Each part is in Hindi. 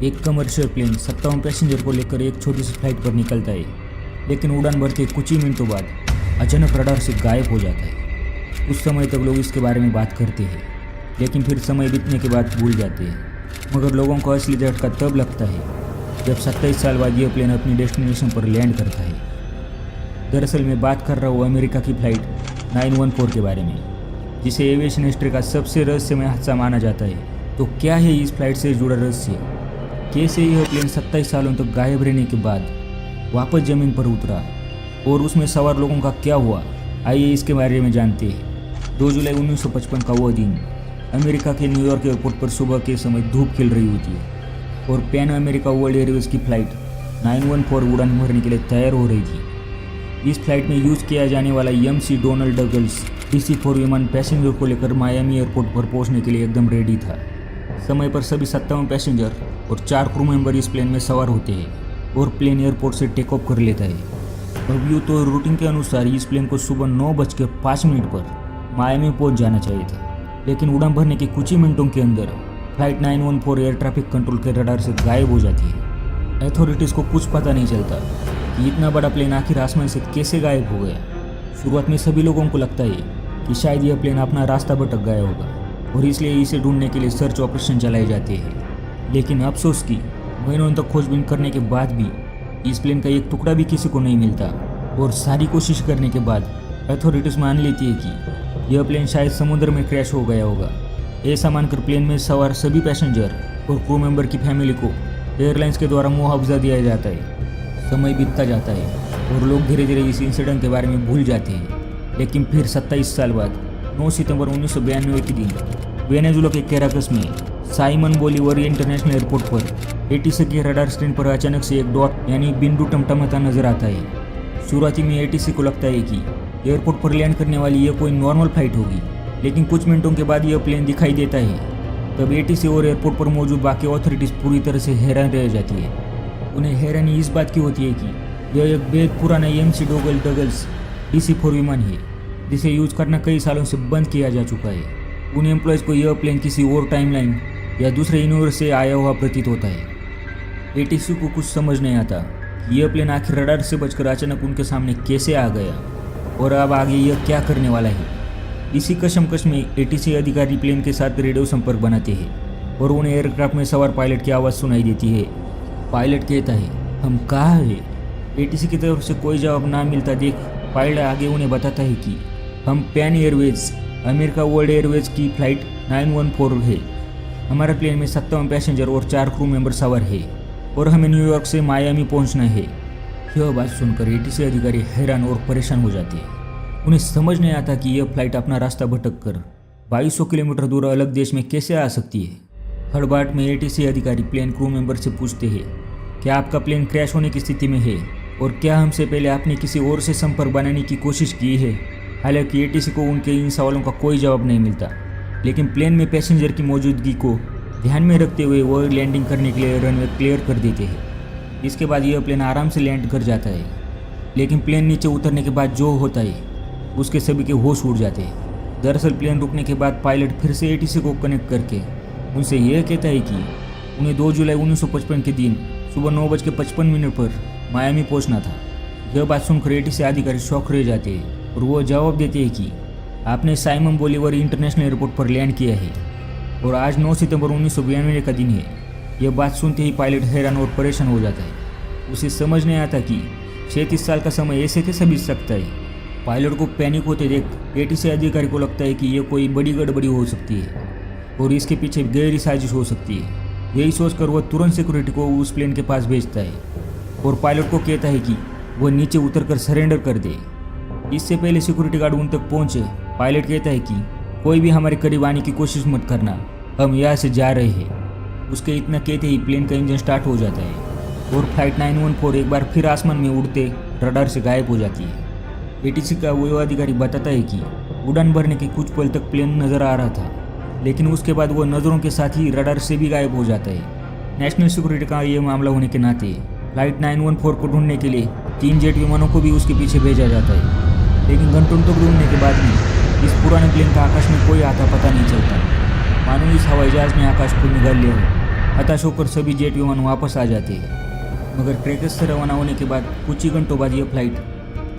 एक कमर्शियल प्लेन 57 पैसेंजर को लेकर एक छोटी सी फ्लाइट पर निकलता है, लेकिन उड़ान भर के कुछ ही मिनटों बाद अचानक रडार से गायब हो जाता है। उस समय तक लोग इसके बारे में बात करते हैं, लेकिन फिर समय बीतने के बाद भूल जाते हैं। मगर लोगों को असली झटका तब लगता है जब 27 साल बाद यह प्लेन अपनी डेस्टिनेशन पर लैंड करता है। दरअसल मैं बात कर रहा हूँ अमेरिका की फ़्लाइट 914 के बारे में, जिसे एविएशन हिस्ट्री का सबसे रहस्यमय हादसा माना जाता है। तो क्या है इस फ्लाइट से जुड़ा रहस्य? कैसे यह प्लेन 27 सालों तक गायब रहने के बाद वापस ज़मीन पर उतरा और उसमें सवार लोगों का क्या हुआ? आइए इसके बारे में जानते हैं। 2 जुलाई 1955 का वो दिन अमेरिका के न्यूयॉर्क एयरपोर्ट पर सुबह के समय धूप खिल रही होती है और पैन अमेरिका वर्ल्ड एयरवेज की फ़्लाइट 914 उड़ान भरने के लिए तैयार हो रही थी। इस फ्लाइट में यूज़ किया जाने वाला MC डोनाल्ड डगलस DC-4 विमान पैसेंजर को लेकर मायामी एयरपोर्ट पर पहुंचने के लिए एकदम रेडी था। समय पर सभी 57 पैसेंजर और 4 क्रू मेंबर इस प्लेन में सवार होते हैं और प्लेन एयरपोर्ट से टेक ऑफ कर लेता है। अब यूँ तो रूटीन के अनुसार इस प्लेन को सुबह 9:05 पर मायामी पहुंच जाना चाहिए था, लेकिन उड़ान भरने के कुछ ही मिनटों के अंदर फ्लाइट 914 एयर ट्रैफिक कंट्रोल के रडार से गायब हो जाती है। अथॉरिटीज़ को कुछ पता नहीं चलता कि इतना बड़ा प्लेन आखिर आसमान से कैसे गायब हो गया। शुरुआत में सभी लोगों को लगता है कि शायद यह प्लेन अपना रास्ता भटक गया होगा और इसलिए इसे ढूंढने के लिए सर्च ऑपरेशन चलाए जाते हैं। लेकिन अफसोस की महीनों तक खोजबीन करने के बाद भी इस प्लेन का एक टुकड़ा भी किसी को नहीं मिलता और सारी कोशिश करने के बाद अथॉरिटीज़ मान लेती है कि यह प्लेन शायद समुद्र में क्रैश हो गया होगा। ऐसा मानकर प्लेन में सवार सभी पैसेंजर और क्रू मेंबर की फैमिली को एयरलाइंस के द्वारा मुआवजा दिया जाता है। समय बीतता जाता है और लोग धीरे धीरे इस इंसिडेंट के बारे में भूल जाते हैं। लेकिन फिर 27 साल बाद 9 सितंबर 1992 के दिन वेनेजुला के कैराकस में साइमन बोलीवर इंटरनेशनल एयरपोर्ट पर ATC के रडार स्क्रीन पर अचानक से एक डॉट यानी बिंदु टमटमाता नजर आता है। शुरुआती में ATC को लगता है कि एयरपोर्ट पर लैंड करने वाली यह कोई नॉर्मल फ्लाइट होगी, लेकिन कुछ मिनटों के बाद यह प्लेन दिखाई देता है। तब ATC और एयरपोर्ट पर मौजूद बाकी अथॉरिटीज़ पूरी तरह से हैरान रह जाती है। उन्हें हैरानी इस बात की होती है कि यह एक बेहद पुराना MC डगल्स DC-4 विमान है, जिसे यूज करना कई सालों से बंद किया जा चुका है। उन एम्प्लॉयज़ को यह प्लेन किसी और टाइमलाइन या दूसरे यूनिवर्स से आया हुआ प्रतीत होता है। ATC को कुछ समझ नहीं आता कि यह प्लेन आखिर रडार से बचकर अचानक उनके सामने कैसे आ गया और अब आगे यह क्या करने वाला है। इसी कशमकश में ATC अधिकारी प्लेन के साथ रेडियो संपर्क बनाते हैं और उन्हें एयरक्राफ्ट में सवार पायलट की आवाज़ सुनाई देती है। पायलट कहता है, हम कहाँ हैं? ATC की तरफ से कोई जवाब ना मिलता देख पायलट आगे उन्हें बताता है कि हम pan Airways America world Airways की फ़्लाइट 914 है। हमारे प्लेन में 57 पैसेंजर और 4 क्रू मेंबर सवार है और हमें न्यूयॉर्क से मायामी पहुंचना है। यह बात सुनकर ATC अधिकारी हैरान और परेशान हो जाते हैं। उन्हें समझ नहीं आता कि यह फ्लाइट अपना रास्ता भटक कर 2200 किलोमीटर दूर अलग देश में कैसे आ सकती है। हड़बड़ाहट में ATC अधिकारी प्लेन क्रू मेंबर से पूछते हैं, क्या आपका प्लेन क्रैश होने की स्थिति में है और क्या हमसे पहले आपने किसी और से संपर्क बनाने की कोशिश की है? हालांकि ATC को उनके इन सवालों का कोई जवाब नहीं मिलता, लेकिन प्लेन में पैसेंजर की मौजूदगी को ध्यान में रखते हुए वो लैंडिंग करने के लिए रनवे क्लियर कर देते हैं। इसके बाद यह प्लेन आराम से लैंड कर जाता है, लेकिन प्लेन नीचे उतरने के बाद जो होता है उसके सभी के होश उड़ जाते हैं। दरअसल प्लेन रुकने के बाद पायलट फिर से ATC को कनेक्ट करके उनसे यह कहता है कि उन्हें 2 जुलाई 1955 के दिन सुबह 9:55 पर मायामी पहुंचना था। यह बात सुनकर ATC अधिकारी शौक रह जाते हैं और वो जवाब देते हैं कि आपने साइमन बोलीवर इंटरनेशनल एयरपोर्ट पर लैंड किया है और आज 9 सितंबर 1992 का दिन है। यह बात सुनते ही पायलट हैरान और परेशान हो जाता है। उसे समझ नहीं आता कि 36 साल का समय ऐसे कैसे बीत सकता है। पायलट को पैनिक होते देख ATC अधिकारी को लगता है कि यह कोई बड़ी गड़बड़ी हो सकती है और इसके पीछे गहरी साजिश हो सकती है। यही सोचकर वह तुरंत सिक्योरिटी को उस प्लेन के पास भेजता है और पायलट को कहता है कि वह नीचे उतरकर सरेंडर कर दे। इससे पहले सिक्योरिटी गार्ड उन तक पहुंचे, पायलट कहता है कि कोई भी हमारे करीब आने की कोशिश मत करना, हम यहाँ से जा रहे हैं। उसके इतना कहते ही प्लेन का इंजन स्टार्ट हो जाता है और फ्लाइट 914 एक बार फिर आसमान में उड़ते रडार से गायब हो जाती है। ATC का वो अधिकारी बताता है कि उड़ान भरने के कुछ पल तक प्लेन नज़र आ रहा था, लेकिन उसके बाद वो नज़रों के साथ ही रडार से भी गायब हो जाता है। नेशनल सिक्योरिटी का ये मामला होने के नाते फ्लाइट 914 को ढूंढने के लिए 3 जेट विमानों को भी उसके पीछे भेजा जाता है, लेकिन घंटों तक ढूंढने के बाद भी इस पुराने प्लेन का आकाश में कोई आता पता नहीं चलता। मानो इस हवाई जहाज ने आकाश को निकाल लिया हो। हताश होकर सभी जेट विमान वापस आ जाते हैं। मगर ट्रैकर्स से रवाना होने के बाद कुछ ही घंटों बाद यह फ्लाइट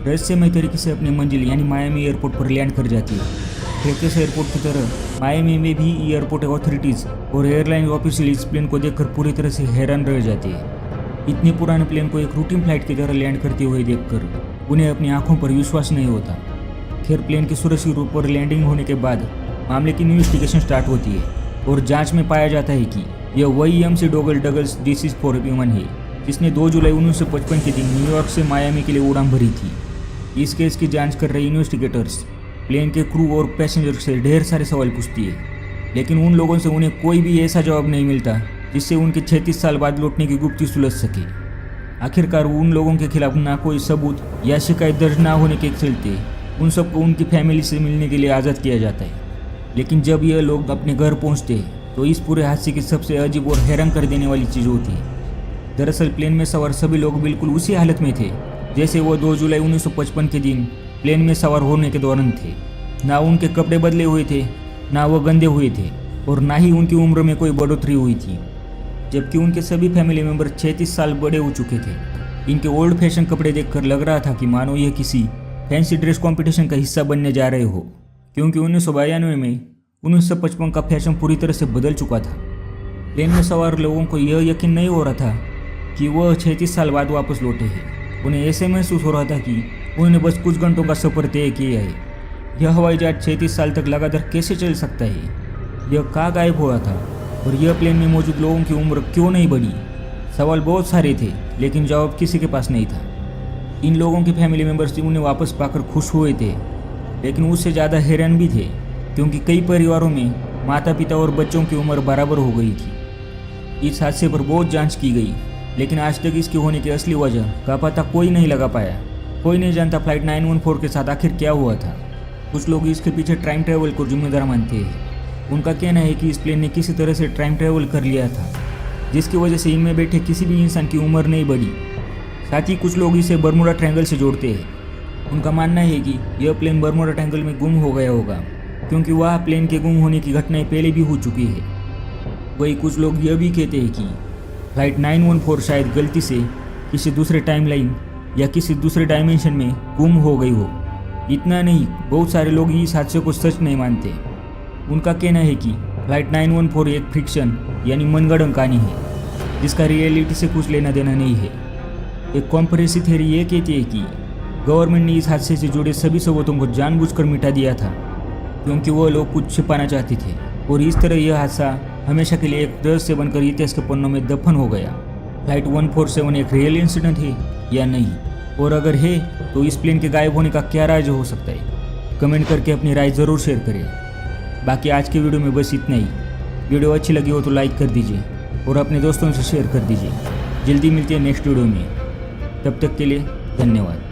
रहस्यमय तरीके से अपनी मंजिल यानी मायामी एयरपोर्ट पर लैंड कर जाती है। ट्रैकर्स एयरपोर्ट की तरह मायामी में भी एयरपोर्ट अथॉरिटीज़ और एयरलाइन ऑफिशियल इस प्लेन को देखकर पूरी तरह से हैरान रह जाते हैं। इतने पुराने प्लेन को एक रूटीन फ्लाइट की तरह लैंड करते हुए देखकर उन्हें अपनी आंखों पर विश्वास नहीं होता। खैर, प्लेन की सुरक्षित रूप पर लैंडिंग होने के बाद मामले की इन्वेस्टिगेशन स्टार्ट होती है और जांच में पाया जाता है कि यह वही MC डोगल डगल्स DC-4 विमान है जिसने 2 जुलाई 1955 के दिन न्यूयॉर्क से मायामी के लिए उड़ान भरी थी। इस केस की जांच कर रहे इन्वेस्टिगेटर्स प्लेन के क्रू और पैसेंजर से ढेर सारे सवाल पूछती है, लेकिन उन लोगों से उन्हें कोई भी ऐसा जवाब नहीं मिलता जिससे उनके 36 साल बाद लौटने की गुप्ती सुलझ सके। आखिरकार उन लोगों के खिलाफ ना कोई सबूत या शिकायत दर्ज ना होने के चलते उन सबको उनकी फैमिली से मिलने के लिए आज़ाद किया जाता है। लेकिन जब यह लोग अपने घर पहुंचते हैं तो इस पूरे हादसे की सबसे अजीब और हैरान कर देने वाली चीज़ होती है। दरअसल प्लेन में सवार सभी लोग बिल्कुल उसी हालत में थे जैसे वो 2 जुलाई 1955 के दिन प्लेन में सवार होने के दौरान थे। ना उनके कपड़े बदले हुए थे, ना वो गंदे हुए थे और ना ही उनकी उम्र में कोई बढ़ोतरी हुई थी, जबकि उनके सभी फैमिली मेंबर 36 साल बड़े हो चुके थे। इनके ओल्ड फैशन कपड़े देखकर लग रहा था कि मानो ये किसी फैंसी ड्रेस कंपटीशन का हिस्सा बनने जा रहे हो, क्योंकि 1992 में 1955 का फैशन पूरी तरह से बदल चुका था। प्लेन में सवार लोगों को यह यकीन नहीं हो रहा था कि वह 36 साल बाद वापस लौटे हैं। उन्हें ऐसे महसूस हो रहा था कि उन्होंने बस कुछ घंटों का सफ़र तय किया है। यह हवाई जहाज 36 साल तक लगातार कैसे चल सकता है? यह कहाँ गायब हुआ था और यह प्लेन में मौजूद लोगों की उम्र क्यों नहीं बढ़ी? सवाल बहुत सारे थे, लेकिन जवाब किसी के पास नहीं था। इन लोगों के फैमिली मेम्बर्स उन्हें वापस पाकर खुश हुए थे, लेकिन उससे ज़्यादा हैरान भी थे, क्योंकि कई परिवारों में माता पिता और बच्चों की उम्र बराबर हो गई थी। इस हादसे पर बहुत जांच की गई, लेकिन आज तक इसके होने की असली वजह का पता कोई नहीं लगा पाया। कोई नहीं जानता फ्लाइट 914 के साथ आखिर क्या हुआ था। कुछ लोग इसके पीछे टाइम ट्रैवल को जिम्मेदार मानते हैं। उनका कहना है कि इस प्लेन ने किसी तरह से टाइम ट्रैवल कर लिया था, जिसकी वजह से इनमें बैठे किसी भी इंसान की उम्र नहीं बढ़ी। साथ ही कुछ लोग इसे बर्मुडा ट्रायंगल से जोड़ते हैं। उनका मानना है कि यह प्लेन बर्मुडा ट्रायंगल में गुम हो गया होगा, क्योंकि वह प्लेन के गुम होने की घटनाएं पहले भी हो चुकी है। वही कुछ लोग यह भी कहते हैं कि फ्लाइट 914 शायद गलती से किसी दूसरे टाइमलाइन या किसी दूसरे डायमेंशन में गुम हो गई हो। इतना नहीं, बहुत सारे लोग इस हादसे को सच नहीं मानते। उनका कहना है कि फ्लाइट 914 एक फ्रिक्शन यानी मनगढ़ंत कहानी है, जिसका रियलिटी से कुछ लेना देना नहीं है। एक कॉन्स्पिरेसी थ्योरी ये कहती है कि गवर्नमेंट ने इस हादसे से जुड़े सभी सबूतों को जानबूझकर मिटा दिया था, क्योंकि वो लोग कुछ छिपाना चाहते थे, और इस तरह यह हादसा हमेशा के लिए एक रहस्य बनकर इतिहास के पन्नों में दफन हो गया। फ्लाइट 147 एक रियल इंसिडेंट है या नहीं, और अगर है तो इस प्लेन के गायब होने का क्या राज हो सकता है? कमेंट करके अपनी राय ज़रूर शेयर करें। बाकी आज के वीडियो में बस इतना ही। वीडियो अच्छी लगी हो तो लाइक कर दीजिए और अपने दोस्तों से शेयर कर दीजिए। जल्दी मिलती है नेक्स्ट वीडियो में, तब तक के लिए धन्यवाद।